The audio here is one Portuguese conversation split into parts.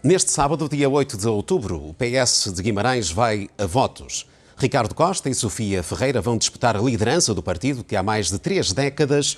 Neste sábado, dia 8 de outubro, o PS de Guimarães vai a votos. Ricardo Costa e Sofia Ferreira vão disputar a liderança do partido que há mais de 3 décadas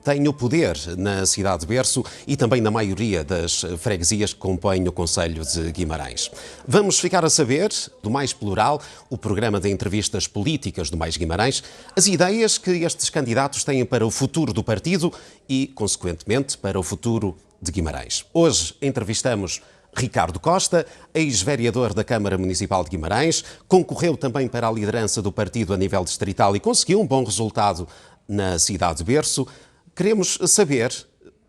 tem o poder na cidade de Berço e também na maioria das freguesias que compõem o concelho de Guimarães. Vamos ficar a saber, do Mais Plural, o programa de entrevistas políticas do Mais Guimarães, as ideias que estes candidatos têm para o futuro do partido e, consequentemente, para o futuro de Guimarães. Hoje entrevistamos Ricardo Costa, ex-vereador da Câmara Municipal de Guimarães, concorreu também para a liderança do partido a nível distrital e conseguiu um bom resultado na cidade de Berço. Queremos saber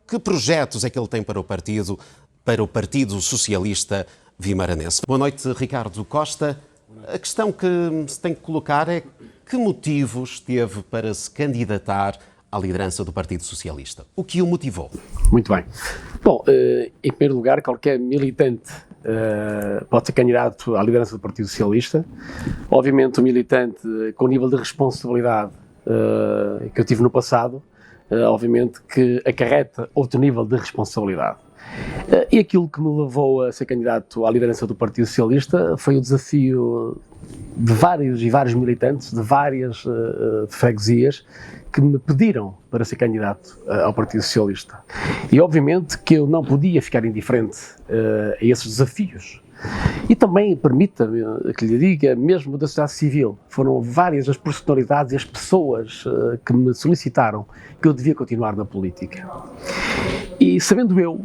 que projetos é que ele tem para o Partido Socialista Vimaranense. Boa noite, Ricardo Costa. A questão que se tem que colocar é que motivos teve para se candidatar à liderança do Partido Socialista? O que o motivou? Muito bem. Bom, em primeiro lugar, qualquer militante pode ser candidato à liderança do Partido Socialista. Obviamente, um militante com o nível de responsabilidade que eu tive no passado, obviamente que acarreta outro nível de responsabilidade. E aquilo que me levou a ser candidato à liderança do Partido Socialista foi o desafio de vários militantes, de várias freguesias, que me pediram para ser candidato ao Partido Socialista. E obviamente que eu não podia ficar indiferente a esses desafios. E também, permita-me que lhe diga, mesmo da sociedade civil, foram várias as personalidades e as pessoas que me solicitaram que eu devia continuar na política. E sabendo eu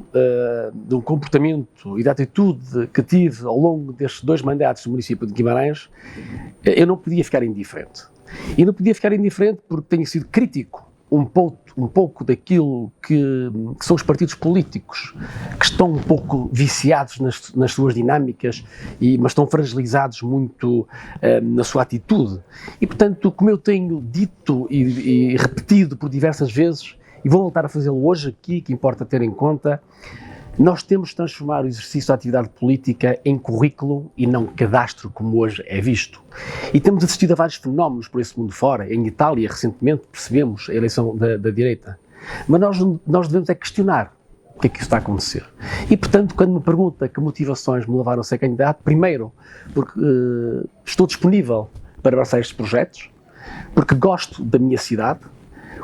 de um comportamento e da atitude que tive ao longo destes 2 mandatos no município de Guimarães, eu não podia ficar indiferente. E não podia ficar indiferente porque tenho sido crítico um pouco daquilo que são os partidos políticos, que estão um pouco viciados nas suas dinâmicas, mas estão fragilizados muito na sua atitude. E, portanto, como eu tenho dito e repetido por diversas vezes, e vou voltar a fazê-lo hoje aqui, que importa ter em conta, nós temos de transformar o exercício da atividade política em currículo e não cadastro, como hoje é visto. E temos assistido a vários fenómenos por esse mundo fora. Em Itália, recentemente, percebemos a eleição da direita. Mas nós devemos questionar o que é que isso está a acontecer. E, portanto, quando me pergunta que motivações me levaram a ser candidato, primeiro, porque estou disponível para abraçar estes projetos, porque gosto da minha cidade,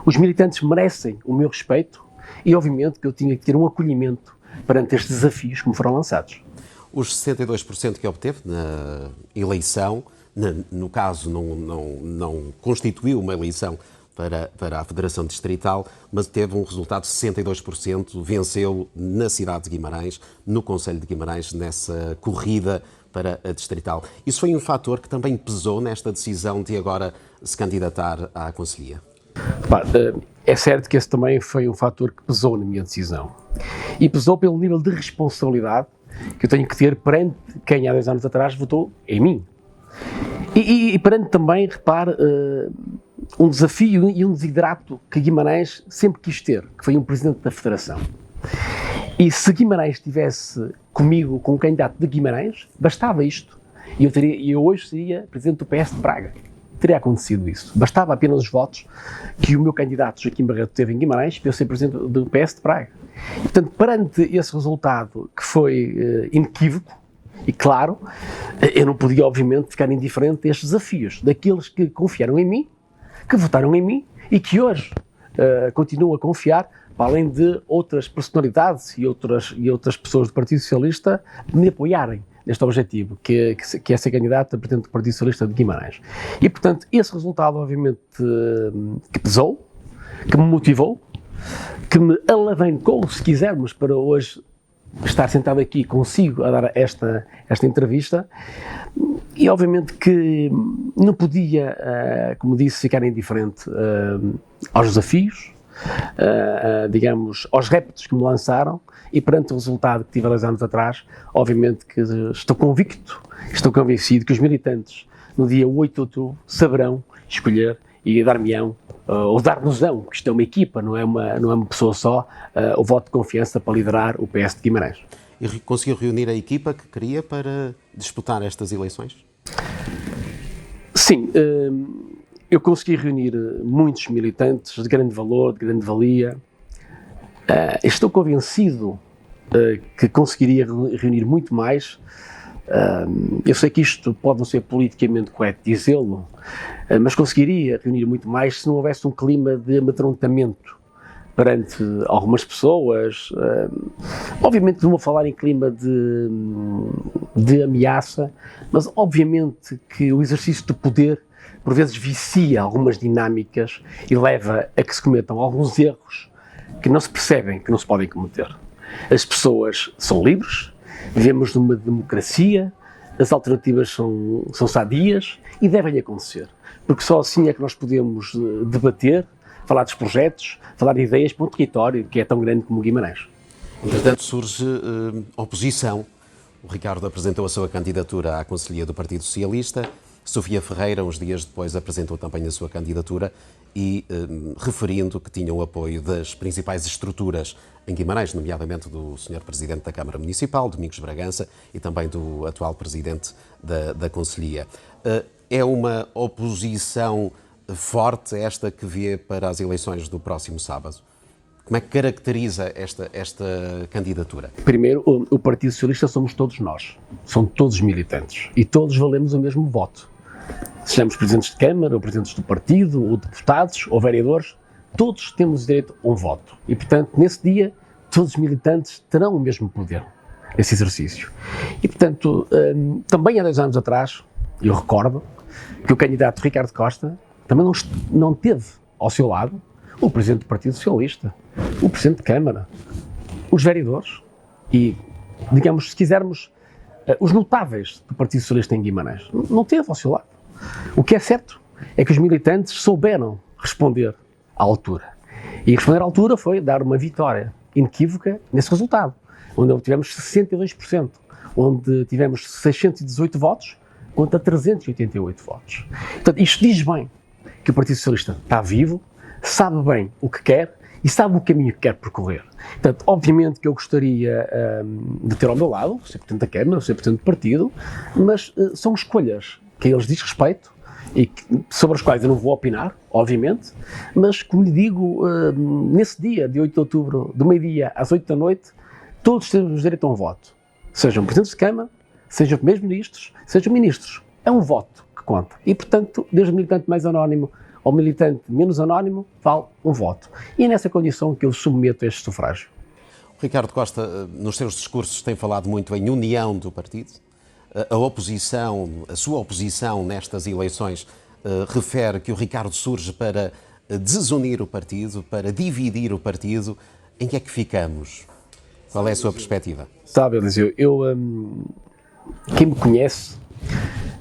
os militantes merecem o meu respeito e, obviamente, que eu tinha que ter um acolhimento perante estes desafios que me foram lançados. Os 62% que obteve na eleição, no caso não constituiu uma eleição para a Federação Distrital, mas teve um resultado de 62%, venceu na cidade de Guimarães, no concelho de Guimarães, nessa corrida para a Distrital. Isso foi um fator que também pesou nesta decisão de agora se candidatar à conselhia? É certo que esse também foi um fator que pesou na minha decisão. E pesou pelo nível de responsabilidade que eu tenho que ter perante quem há 2 anos atrás votou em mim. E perante também, repare, um desafio e um desidrato que Guimarães sempre quis ter, que foi um presidente da Federação. E se Guimarães estivesse comigo, com um candidato de Guimarães, bastava isto. E eu hoje seria presidente do PS de Braga. Teria acontecido isso. Bastava apenas os votos que o meu candidato Joaquim Barreto teve em Guimarães para eu ser presidente do PS de Braga. E, portanto, perante esse resultado que foi inequívoco e claro, eu não podia, obviamente, ficar indiferente a estes desafios daqueles que confiaram em mim, que votaram em mim e que hoje continuam a confiar, para além de outras personalidades e outras pessoas do Partido Socialista me apoiarem neste objetivo, que é ser candidato a presidente do Partido Socialista de Guimarães. E, portanto, esse resultado, obviamente, que pesou, que me motivou, que me alavancou, se quisermos, para hoje estar sentado aqui consigo a dar esta entrevista. E, obviamente, que não podia, como disse, ficar indiferente aos desafios, digamos, aos reptos que me lançaram. E perante o resultado que tive há 2 anos atrás, obviamente que estou convencido que os militantes no dia 8 de outubro saberão escolher e dar-me-ão, ou dar-nos-ão, que isto é uma equipa, não é uma pessoa só, o voto de confiança para liderar o PS de Guimarães. E conseguiu reunir a equipa que queria para disputar estas eleições? Sim, eu consegui reunir muitos militantes de grande valor, de grande valia. Estou convencido que conseguiria reunir muito mais. Eu sei que isto pode não ser politicamente correto dizê-lo, mas conseguiria reunir muito mais se não houvesse um clima de amedrontamento perante algumas pessoas. Obviamente não vou falar em clima de ameaça, mas obviamente que o exercício de poder por vezes vicia algumas dinâmicas e leva a que se cometam alguns erros que não se percebem, que não se podem cometer. As pessoas são livres, vivemos numa democracia, as alternativas são sadias e devem acontecer, porque só assim é que nós podemos debater, falar dos projetos, falar de ideias para um território que é tão grande como Guimarães. Entretanto, surge oposição. O Ricardo apresentou a sua candidatura à Conselhia do Partido Socialista. Sofia Ferreira, uns dias depois, apresentou também a sua candidatura e referindo que tinha o apoio das principais estruturas em Guimarães, nomeadamente do Sr. Presidente da Câmara Municipal, Domingos Bragança, e também do atual Presidente da Conselhia. É uma oposição forte esta que vê para as eleições do próximo sábado? Como é que caracteriza esta candidatura? Primeiro, o Partido Socialista somos todos nós, são todos militantes e todos valemos o mesmo voto. Sejamos presidentes de Câmara, ou presidentes do partido, ou deputados, ou vereadores, todos temos direito a um voto. E, portanto, nesse dia, todos os militantes terão o mesmo poder nesse exercício. E, portanto, também há 2 anos atrás, eu recordo que o candidato Ricardo Costa também não teve ao seu lado o Presidente do Partido Socialista, o Presidente de Câmara, os vereadores e, digamos, se quisermos, os notáveis do Partido Socialista em Guimarães. Não teve ao seu lado. O que é certo é que os militantes souberam responder à altura. E responder à altura foi dar uma vitória inequívoca nesse resultado, onde obtivemos 62%, onde tivemos 618 votos contra 388 votos. Portanto, isto diz bem que o Partido Socialista está vivo, sabe bem o que quer e sabe o caminho que quer percorrer. Portanto, obviamente que eu gostaria de ter ao meu lado, ser Presidente da Câmara, ser Presidente do Partido, mas são escolhas que a eles diz respeito e sobre as quais eu não vou opinar, obviamente, mas, como lhe digo, nesse dia de 8 de outubro, do meio-dia às 8 da noite, todos temos direito a um voto. Sejam Presidentes de Câmara, sejam Primeiros-Ministros, sejam Ministros. É um voto que conta. E, portanto, desde o militante mais anónimo ao militante menos anónimo, vale um voto. E é nessa condição que eu submeto a este sufrágio. O Ricardo Costa, nos seus discursos, tem falado muito em união do partido. A sua oposição nestas eleições refere que o Ricardo surge para desunir o partido, para dividir o partido. Em que é que ficamos? Qual é a sua perspectiva? Sabe, Eliseu, quem me conhece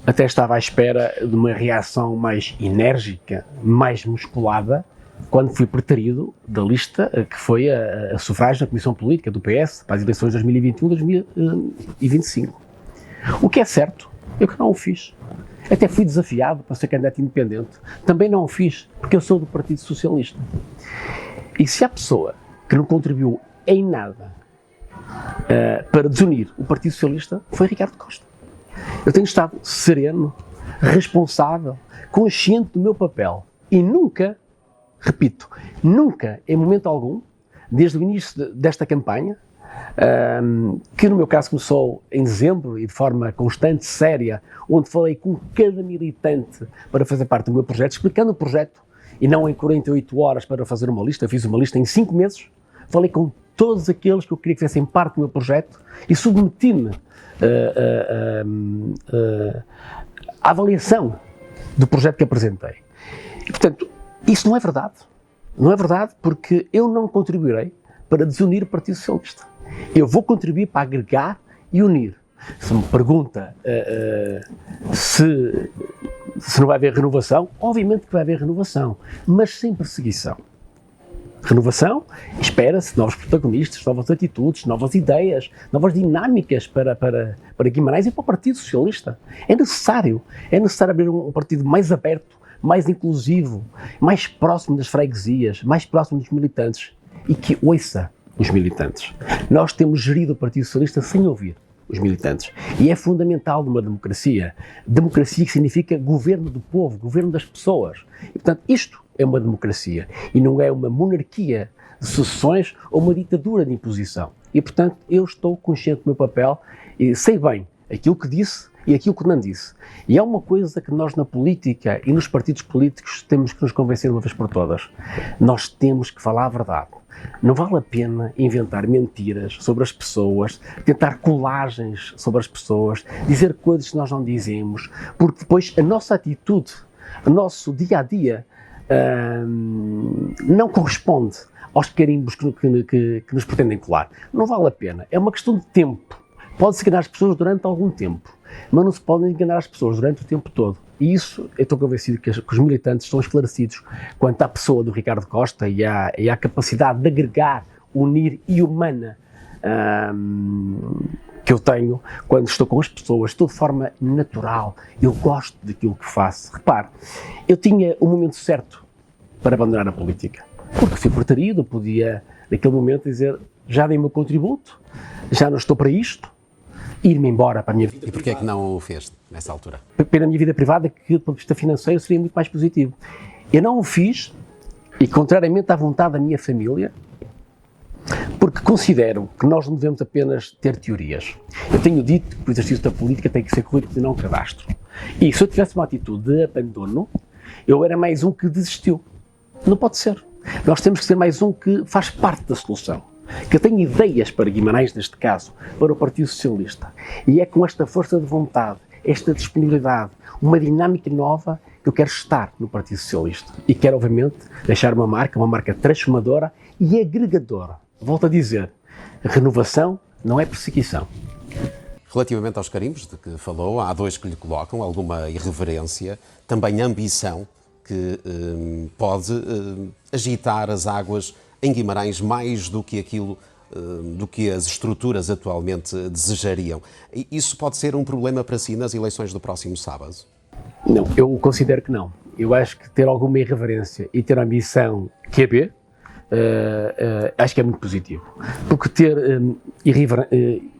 até estava à espera de uma reação mais enérgica, mais musculada, quando fui preterido da lista que foi a sufrágio da Comissão Política do PS para as eleições de 2021-2025. O que é certo, eu que não o fiz. Até fui desafiado para ser candidato independente. Também não o fiz, porque eu sou do Partido Socialista. E se há pessoa que não contribuiu em nada para desunir o Partido Socialista, foi Ricardo Costa. Eu tenho estado sereno, responsável, consciente do meu papel e nunca, repito, nunca, em momento algum, desde o início desta campanha, que no meu caso começou em dezembro e de forma constante, séria, onde falei com cada militante para fazer parte do meu projeto, explicando o projeto, e não em 48 horas para fazer uma lista, eu fiz uma lista em 5 meses, falei com todos aqueles que eu queria que fizessem parte do meu projeto e submeti-me à avaliação do projeto que apresentei. E, portanto, isso não é verdade. Não é verdade porque eu não contribuirei para desunir o Partido Socialista. Eu vou contribuir para agregar e unir. Se me pergunta se não vai haver renovação, obviamente que vai haver renovação, mas sem perseguição. Renovação, espera-se novos protagonistas, novas atitudes, novas ideias, novas dinâmicas para Guimarães e para o Partido Socialista. É necessário abrir um partido mais aberto, mais inclusivo, mais próximo das freguesias, mais próximo dos militantes e que ouça os militantes. Nós temos gerido o Partido Socialista sem ouvir os militantes. E é fundamental numa democracia. Democracia que significa governo do povo, governo das pessoas. E, portanto, isto é uma democracia e não é uma monarquia de sucessões ou uma ditadura de imposição. E, portanto, eu estou consciente do meu papel e sei bem aquilo que disse e aquilo que não disse. E há uma coisa que nós na política e nos partidos políticos temos que nos convencer de uma vez por todas. Nós temos que falar a verdade. Não vale a pena inventar mentiras sobre as pessoas, tentar colagens sobre as pessoas, dizer coisas que nós não dizemos, porque depois a nossa atitude, o nosso dia-a-dia não corresponde aos carimbos que nos pretendem colar. Não vale a pena. É uma questão de tempo. Pode-se enganar as pessoas durante algum tempo, mas não se podem enganar as pessoas durante o tempo todo. E isso, eu estou convencido que os militantes estão esclarecidos quanto à pessoa do Ricardo Costa e à capacidade de agregar, unir e humana que eu tenho quando estou com as pessoas, estou de forma natural. Eu gosto daquilo que faço. Repare, eu tinha o momento certo para abandonar a política, porque fui preterido, podia, naquele momento, dizer já dei o meu contributo, já não estou para isto, ir-me embora para a minha vida. E porquê é que não o fez nessa altura? Pela minha vida privada, que do ponto de vista financeiro seria muito mais positivo. Eu não o fiz, e contrariamente à vontade da minha família, porque considero que nós não devemos apenas ter teorias. Eu tenho dito que o exercício da política tem que ser currículo e não cadastro. E se eu tivesse uma atitude de abandono, eu era mais um que desistiu. Não pode ser. Nós temos que ser mais um que faz parte da solução, que tem ideias para Guimarães, neste caso, para o Partido Socialista. E é com esta força de vontade, esta disponibilidade, uma dinâmica nova que eu quero estar no Partido Socialista. E quero, obviamente, deixar uma marca transformadora e agregadora. Volto a dizer, renovação não é perseguição. Relativamente aos carimbos de que falou, há dois que lhe colocam alguma irreverência, também ambição, que pode agitar as águas em Guimarães mais do que aquilo do que as estruturas atualmente desejariam. Isso pode ser um problema para si nas eleições do próximo sábado? Não, eu considero que não. Eu acho que ter alguma irreverência e ter ambição QB, acho que é muito positivo. Porque ter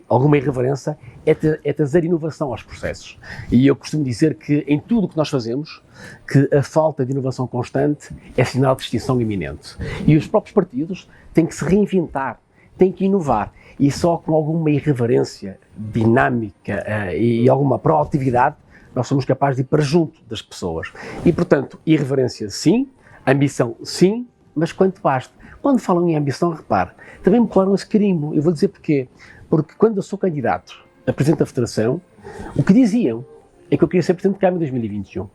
alguma irreverência é trazer inovação aos processos. E eu costumo dizer que em tudo o que nós fazemos, que a falta de inovação constante é sinal de extinção iminente. E os próprios partidos têm que se reinventar, têm que inovar. E só com alguma irreverência dinâmica e alguma proatividade, nós somos capazes de ir para junto das pessoas. E, portanto, irreverência sim, ambição sim, mas quanto basta. Quando falam em ambição, repare, também me colaram esse carimbo. Eu vou dizer porquê. Porque quando eu sou candidato a Presidente da Federação, o que diziam é que eu queria ser Presidente de Câmara em 2021.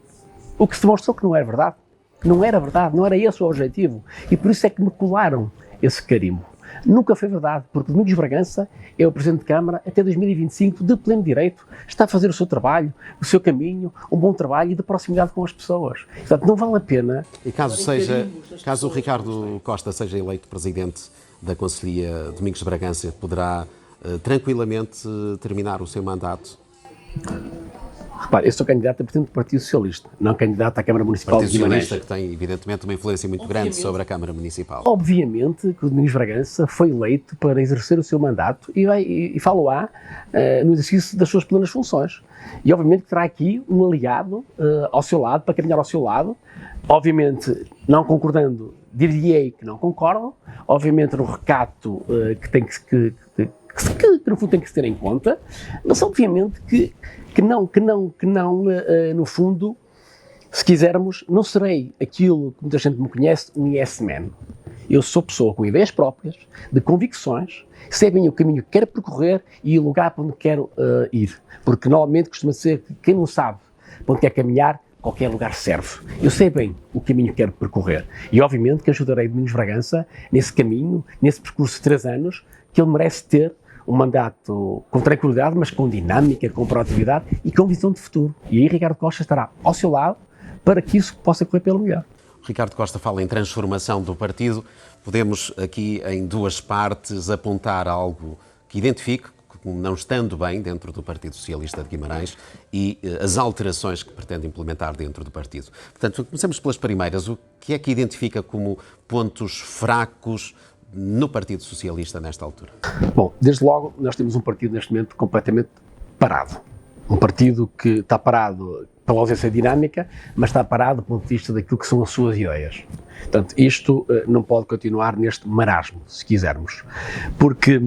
O que se demonstrou que não era verdade. Não era verdade, não era esse o objetivo. E por isso é que me colaram esse carimbo. Nunca foi verdade, porque Domingos Bragança é o Presidente de Câmara até 2025 de pleno direito, está a fazer o seu trabalho, o seu caminho, um bom trabalho e de proximidade com as pessoas. Portanto, não vale a pena... E caso o Ricardo Costa seja eleito Presidente da Conselhia Domingos Bragança, poderá tranquilamente terminar o seu mandato? Repare, eu sou candidato a Presidente do Partido Socialista, não candidato à Câmara Municipal de Guimarães. Partido Socialista que tem, evidentemente, uma influência muito grande sobre a Câmara Municipal. Obviamente que o Domingos Bragança foi eleito para exercer o seu mandato e falo-á no exercício das suas plenas funções. E obviamente que terá aqui um aliado ao seu lado, para caminhar ao seu lado, obviamente não concordando, diria que não concordam, obviamente no recato que tem que no fundo tem que se ter em conta, mas obviamente que não, no fundo, se quisermos, não serei aquilo que muita gente me conhece, um yes man. Eu sou pessoa com ideias próprias, de convicções, sei bem o caminho que quero percorrer e o lugar para onde quero ir. Porque normalmente costuma ser que quem não sabe para onde quer caminhar, qualquer lugar serve. Eu sei bem o caminho que quero percorrer. E obviamente que ajudarei Domingos Bragança nesse caminho, nesse percurso de 3 anos, que ele merece ter um mandato com tranquilidade, mas com dinâmica, com proatividade e com visão de futuro. E aí Ricardo Costa estará ao seu lado para que isso possa correr pelo melhor. Ricardo Costa fala em transformação do partido. Podemos aqui, em 2 partes, apontar algo que identifique, como não estando bem dentro do Partido Socialista de Guimarães e as alterações que pretende implementar dentro do partido. Portanto, começamos pelas primeiras. O que é que identifica como pontos fracos no Partido Socialista nesta altura? Bom, desde logo nós temos um partido neste momento completamente parado. Um partido que está parado pela ausência dinâmica, mas está parado do ponto de vista daquilo que são as suas ideias. Portanto, isto não pode continuar neste marasmo, se quisermos, porque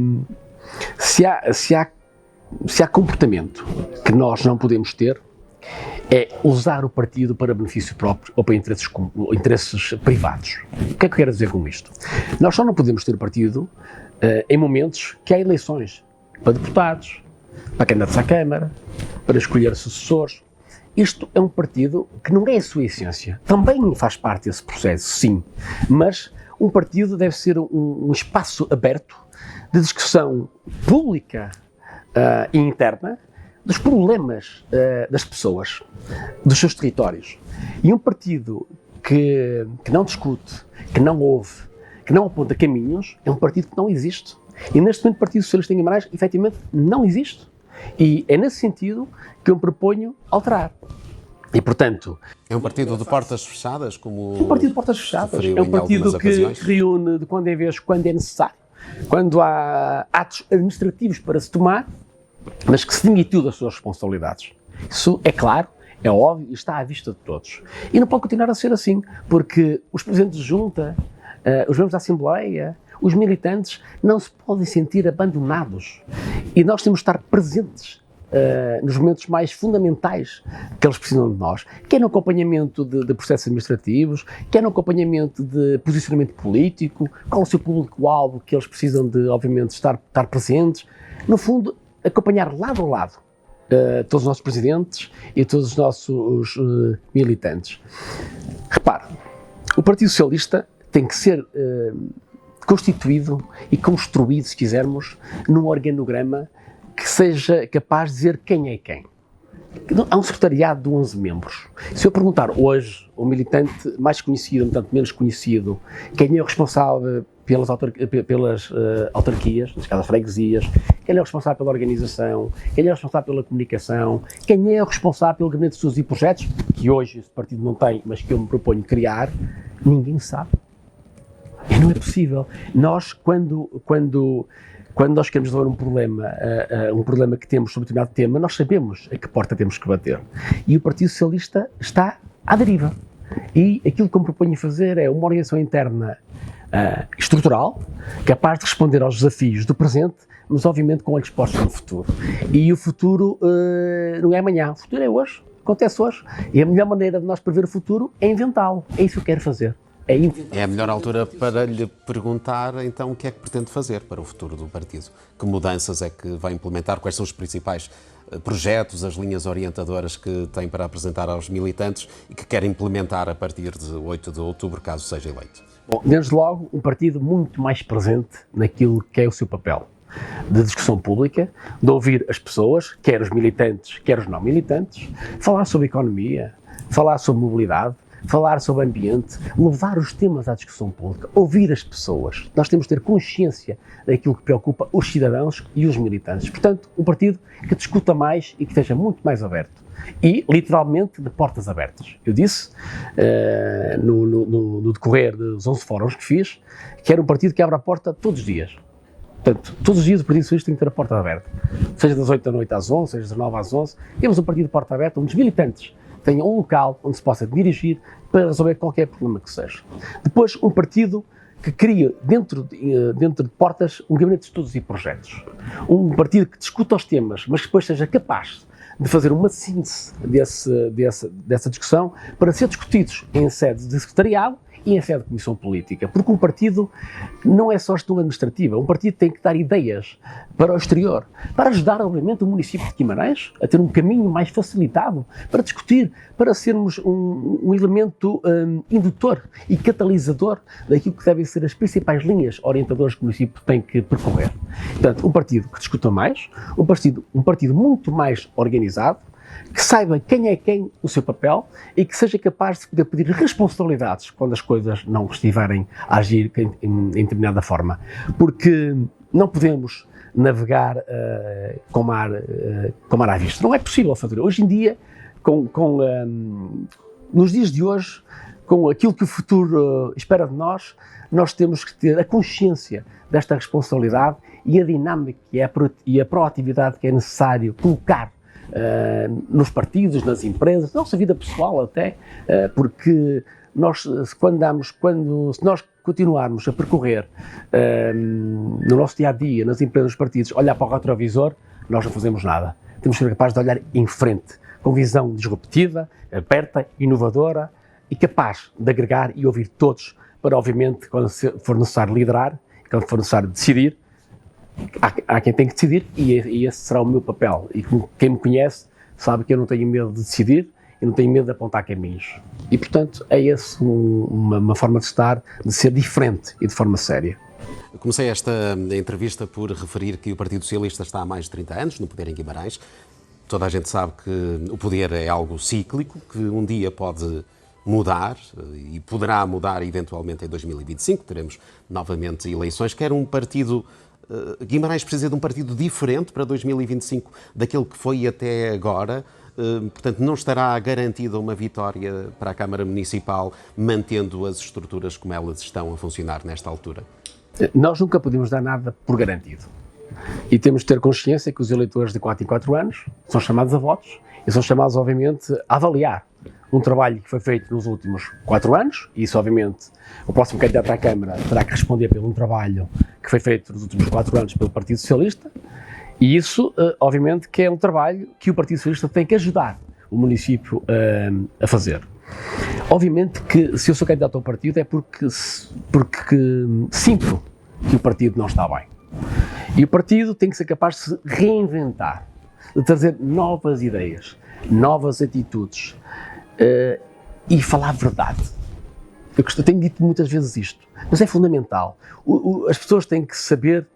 se há comportamento que nós não podemos ter, é usar o partido para benefício próprio ou para interesses privados. O que é que eu quero dizer com isto? Nós só não podemos ter o partido em momentos que há eleições para deputados, para candidatos à Câmara, para escolher sucessores. Isto é um partido que não é a sua essência. Também faz parte desse processo, sim, mas um partido deve ser um espaço aberto de discussão pública e interna dos problemas das pessoas, dos seus territórios. E um partido que não discute, que não ouve, que não aponta caminhos, é um partido que não existe. E neste momento o Partido Socialista em Guimarães, efetivamente, não existe. E é nesse sentido que eu me proponho alterar. E, portanto... É um partido de portas fechadas, como... Um partido de portas fechadas. É um partido que reúne de quando em vez, quando é necessário, quando há atos administrativos para se tomar, mas que se demitiu das suas responsabilidades. Isso é claro, é óbvio e está à vista de todos. E não pode continuar a ser assim, porque os presidentes de junta, os membros da Assembleia, os militantes não se podem sentir abandonados. E nós temos de estar presentes nos momentos mais fundamentais que eles precisam de nós, quer no acompanhamento de processos administrativos, quer no acompanhamento de posicionamento político, qual é o seu público-alvo que eles precisam de, obviamente, estar presentes. No fundo, acompanhar lado a lado todos os nossos presidentes e todos os nossos militantes. Repare, o Partido Socialista tem que ser constituído e construído, se quisermos, num organograma que seja capaz de dizer quem é quem. Há um secretariado de 11 membros. Se eu perguntar hoje ao militante mais conhecido, um tanto menos conhecido, quem é o responsável pelas autarquias, neste caso as freguesias, quem é o responsável pela organização, quem é o responsável pela comunicação, quem é o responsável pelo gabinete de estudos e projetos, que hoje esse partido não tem, mas que eu me proponho criar, ninguém sabe. E não é possível. Nós, quando nós queremos resolver um problema que temos sobre determinado tema, nós sabemos a que porta temos que bater. E o Partido Socialista está à deriva. E aquilo que eu me proponho fazer é uma organização interna estrutural, capaz de responder aos desafios do presente, mas obviamente com olhos postos no futuro. E o futuro não é amanhã, o futuro é hoje, acontece hoje. E a melhor maneira de nós prever o futuro é inventá-lo. É isso que eu quero fazer. É a melhor altura para lhe perguntar, então, o que é que pretende fazer para o futuro do partido? Que mudanças é que vai implementar? Quais são os principais projetos, as linhas orientadoras que tem para apresentar aos militantes e que quer implementar a partir de 8 de outubro, caso seja eleito? Bom, desde logo, um partido muito mais presente naquilo que é o seu papel de discussão pública, de ouvir as pessoas, quer os militantes, quer os não militantes, falar sobre economia, falar sobre mobilidade, falar sobre ambiente, levar os temas à discussão pública, ouvir as pessoas. Nós temos de ter consciência daquilo que preocupa os cidadãos e os militantes. Portanto, um partido que discuta mais e que esteja muito mais aberto. E, literalmente, de portas abertas. Eu disse, no decorrer dos 11 fóruns que fiz, que era um partido que abre a porta todos os dias. Portanto, todos os dias o Partido Socialista tem que ter a porta aberta. Seja das 8 da noite às 11, seja das 9 às 11. Temos um partido de porta aberta onde os militantes tenham um local onde se possa dirigir para resolver qualquer problema que seja. Depois, um partido que cria dentro de portas um gabinete de estudos e projetos. Um partido que discuta os temas, mas que depois seja capaz de fazer uma síntese dessa discussão para ser discutidos em sede de secretariado e em sede de comissão política. Porque um partido não é só gestão administrativa, um partido tem que dar ideias para o exterior, para ajudar, obviamente, o município de Guimarães a ter um caminho mais facilitado para discutir, para sermos um elemento indutor e catalisador daquilo que devem ser as principais linhas orientadoras que o município tem que percorrer. Portanto, um partido que discuta mais, um partido muito mais organizado, que saiba quem é quem no seu papel e que seja capaz de poder pedir responsabilidades quando as coisas não estiverem a agir em determinada forma. Porque não podemos navegar com mar à vista. Não é possível fazer. Hoje em dia, nos dias de hoje, com aquilo que o futuro espera de nós, nós temos que ter a consciência desta responsabilidade e a dinâmica e a proatividade que é necessário colocar nos partidos, nas empresas, na nossa vida pessoal até, porque nós, se nós continuarmos a percorrer no nosso dia-a-dia, nas empresas, nos partidos, olhar para o retrovisor, nós não fazemos nada. Temos que ser capazes de olhar em frente, com visão disruptiva, aberta, inovadora e capaz de agregar e ouvir todos para, obviamente, quando for necessário liderar, quando for necessário decidir, há quem tem que decidir e esse será o meu papel. E quem me conhece sabe que eu não tenho medo de decidir e não tenho medo de apontar caminhos. E, portanto, é essa uma forma de estar, de ser diferente e de forma séria. Eu comecei esta entrevista por referir que o Partido Socialista está há mais de 30 anos no poder em Guimarães. Toda a gente sabe que o poder é algo cíclico, que um dia pode mudar e poderá mudar eventualmente em 2025, teremos novamente eleições. Quer um partido... Guimarães precisa de um partido diferente para 2025 daquele que foi até agora. Portanto, não estará garantida uma vitória para a Câmara Municipal mantendo as estruturas como elas estão a funcionar nesta altura? Nós nunca podemos dar nada por garantido. E temos de ter consciência que os eleitores de 4 em 4 anos são chamados a votos e são chamados, obviamente, a avaliar um trabalho que foi feito nos últimos 4 anos, e isso, obviamente, o próximo candidato à Câmara terá que responder por um trabalho que foi feito nos últimos 4 anos pelo Partido Socialista, e isso, obviamente, que é um trabalho que o Partido Socialista tem que ajudar o município a fazer. Obviamente que, se eu sou candidato ao partido, é porque sinto que o partido não está bem. E o partido tem que ser capaz de se reinventar, de trazer novas ideias, novas atitudes e falar a verdade. Eu tenho dito muitas vezes isto, mas é fundamental. As pessoas têm que saber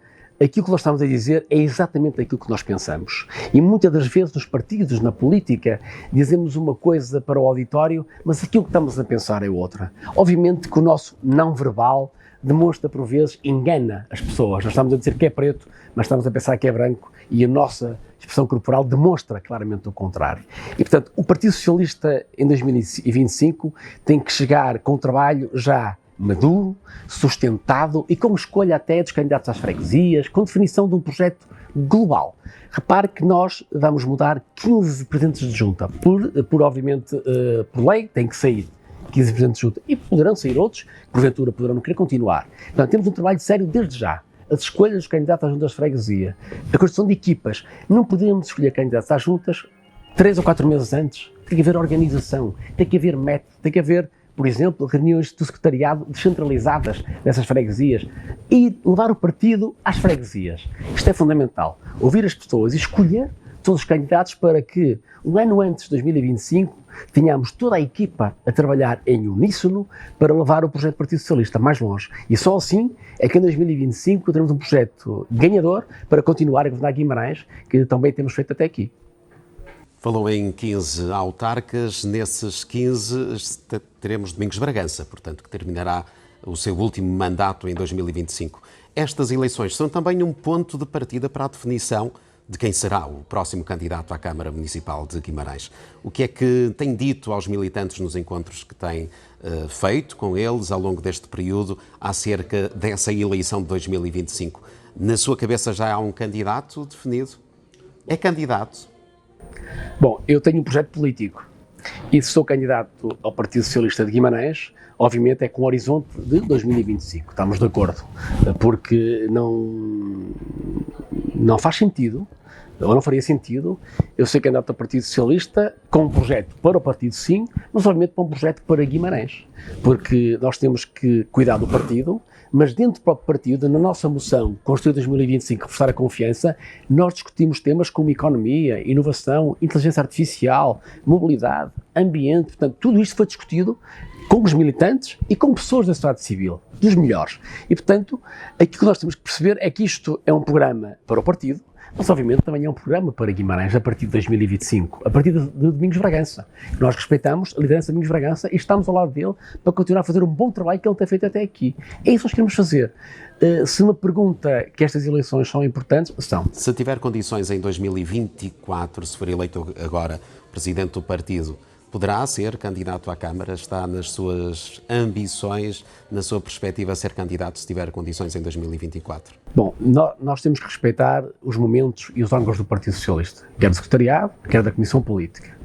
aquilo que nós estamos a dizer é exatamente aquilo que nós pensamos. E muitas das vezes nos partidos, na política, dizemos uma coisa para o auditório, mas aquilo que estamos a pensar é outra. Obviamente que o nosso não verbal demonstra, por vezes, engana as pessoas. Nós estamos a dizer que é preto, mas estamos a pensar que é branco, e a nossa expressão corporal demonstra claramente o contrário. E, portanto, o Partido Socialista em 2025 tem que chegar com um trabalho já maduro, sustentado e com escolha até dos candidatos às freguesias, com definição de um projeto global. Repare que nós vamos mudar 15 presidentes de junta, obviamente, por lei, tem que sair 15 presidentes de junta, e poderão sair outros, que porventura poderão não querer continuar. Portanto, temos um trabalho sério desde já. As escolhas dos candidatos às juntas de freguesia, a construção de equipas. Não podemos escolher candidatos às juntas 3 ou 4 meses antes. Tem que haver organização, tem que haver método, tem que haver, por exemplo, reuniões do secretariado descentralizadas dessas freguesias e levar o partido às freguesias. Isto é fundamental. Ouvir as pessoas e escolher todos os candidatos para que, um ano antes de 2025, tenhamos toda a equipa a trabalhar em uníssono para levar o projeto do Partido Socialista mais longe. E só assim é que em 2025 teremos um projeto ganhador para continuar a governar Guimarães, que também temos feito até aqui. Falou em 15 autarcas, nesses 15 teremos Domingos Bragança, portanto, que terminará o seu último mandato em 2025. Estas eleições são também um ponto de partida para a definição de quem será o próximo candidato à Câmara Municipal de Guimarães. O que é que tem dito aos militantes nos encontros que tem feito com eles ao longo deste período acerca dessa eleição de 2025? Na sua cabeça já há um candidato definido? É candidato? Bom, eu tenho um projeto político e se sou candidato ao Partido Socialista de Guimarães, obviamente é com o horizonte de 2025, estamos de acordo, porque não faz sentido, ou não faria sentido, eu ser candidato ao Partido Socialista com um projeto para o Partido sim, mas obviamente para um projeto para Guimarães, porque nós temos que cuidar do partido, mas dentro do próprio partido, na nossa moção Construir 2025, reforçar a confiança, nós discutimos temas como economia, inovação, inteligência artificial, mobilidade, ambiente, portanto, tudo isto foi discutido com os militantes e com pessoas da sociedade civil, dos melhores. E, portanto, aquilo que nós temos que perceber é que isto é um programa para o partido, mas obviamente também é um programa para Guimarães a partir de 2025, a partir de Domingos Bragança. Nós respeitamos a liderança de Domingos Bragança e estamos ao lado dele para continuar a fazer um bom trabalho que ele tem feito até aqui. É isso que nós queremos fazer. Se me pergunta que estas eleições são importantes, são. Se tiver condições em 2024, se for eleito agora presidente do partido, poderá ser candidato à Câmara? Está nas suas ambições, na sua perspectiva, ser candidato se tiver condições em 2024? Bom, nós temos que respeitar os momentos e os órgãos do Partido Socialista, quer do Secretariado, quer da Comissão Política.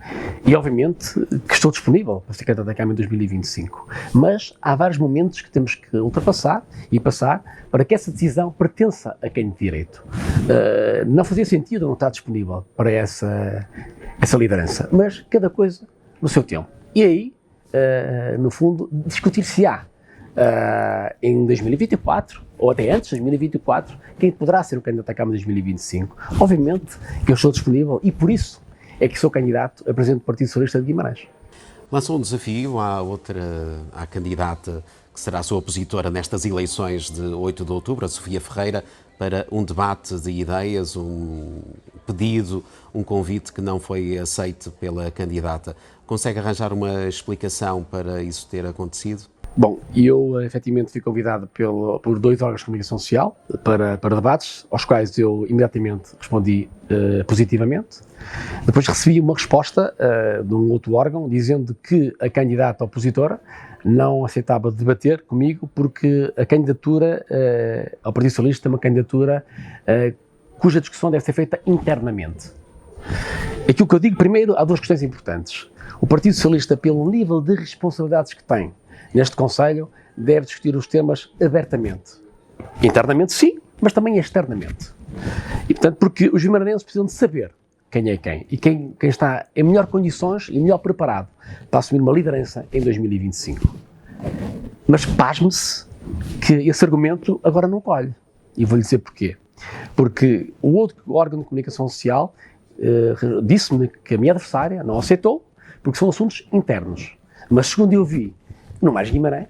E, obviamente, que estou disponível para ser candidato à Câmara em 2025. Mas há vários momentos que temos que ultrapassar e passar para que essa decisão pertença a quem de direito. Não fazia sentido não estar disponível para essa liderança, mas cada coisa no seu tempo. E aí, no fundo, discutir-se-á em 2024, ou até antes de 2024, quem poderá ser o candidato à Câmara de 2025. Obviamente que eu estou disponível e por isso é que sou candidato a presidente do Partido Socialista de Guimarães. Lançou um desafio à candidata que será a sua opositora nestas eleições de 8 de outubro, a Sofia Ferreira, para um debate de ideias, um pedido, um convite que não foi aceito pela candidata. Consegue arranjar uma explicação para isso ter acontecido? Bom, eu efetivamente fui convidado por 2 órgãos de comunicação social para debates, aos quais eu imediatamente respondi positivamente. Depois recebi uma resposta de um outro órgão dizendo que a candidata opositora não aceitava debater comigo porque a candidatura ao Partido Socialista é uma candidatura cuja discussão deve ser feita internamente. Aquilo que eu digo, primeiro, há 2 questões importantes. O Partido Socialista, pelo nível de responsabilidades que tem neste Conselho, deve discutir os temas abertamente. Internamente, sim, mas também externamente. E, portanto, porque os guimaranenses precisam de saber quem é quem e quem está em melhor condições e melhor preparado para assumir uma liderança em 2025. Mas pasme-se que esse argumento agora não colhe. E vou-lhe dizer porquê. Porque o outro órgão de comunicação social disse-me que a minha adversária não aceitou, porque são assuntos internos. Mas, segundo eu vi no Mais Guimarães,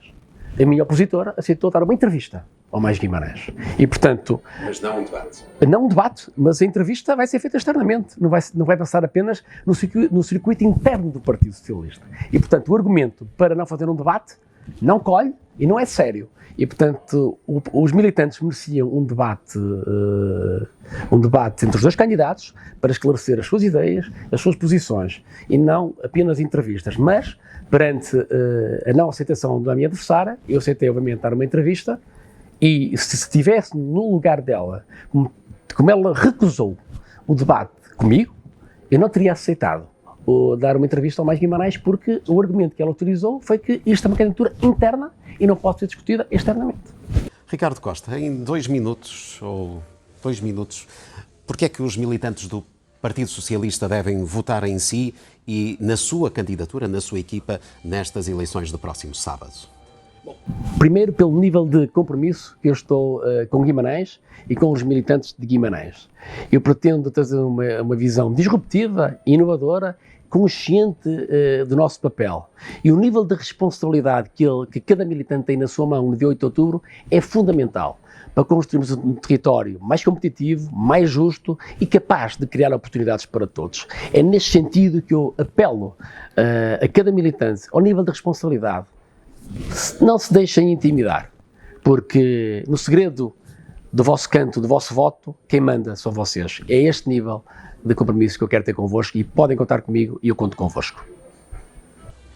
a minha opositora aceitou dar uma entrevista ao Mais Guimarães. E, portanto... Mas não um debate. Não um debate, mas a entrevista vai ser feita externamente. Não vai passar apenas no circuito interno do Partido Socialista. E, portanto, o argumento para não fazer um debate não colhe e não é sério. E, portanto, os militantes mereciam um debate entre os 2 candidatos para esclarecer as suas ideias, as suas posições, e não apenas entrevistas. Mas, perante a não aceitação da minha adversária, eu aceitei, obviamente, dar uma entrevista, e se estivesse no lugar dela, como ela recusou o debate comigo, eu não teria aceitado dar uma entrevista ao Mais Guimarães, porque o argumento que ela utilizou foi que isto é uma candidatura interna e não pode ser discutida externamente. Ricardo Costa, em 2 minutos, porque é que os militantes do Partido Socialista devem votar em si e na sua candidatura, na sua equipa, nestas eleições do próximo sábado? Primeiro, pelo nível de compromisso que eu estou com Guimarães e com os militantes de Guimarães. Eu pretendo trazer uma visão disruptiva, inovadora, consciente do nosso papel. E o nível de responsabilidade que cada militante tem na sua mão no dia 8 de outubro é fundamental para construirmos um território mais competitivo, mais justo e capaz de criar oportunidades para todos. É neste sentido que eu apelo a cada militante, ao nível de responsabilidade, não se deixem intimidar, porque no segredo do vosso canto, do vosso voto, quem manda são vocês. É este nível de compromisso que eu quero ter convosco e podem contar comigo e eu conto convosco.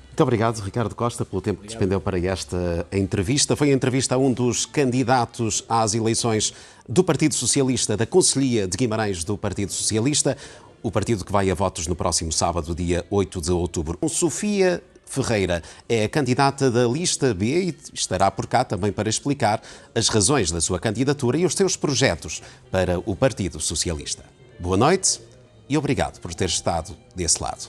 Muito obrigado, Ricardo Costa, pelo tempo que despendeu para esta entrevista. Foi a entrevista a um dos candidatos às eleições do Partido Socialista, da Conselhia de Guimarães do Partido Socialista, o partido que vai a votos no próximo sábado, dia 8 de outubro. Sofia Ferreira é a candidata da lista B e estará por cá também para explicar as razões da sua candidatura e os seus projetos para o Partido Socialista. Boa noite e obrigado por ter estado desse lado.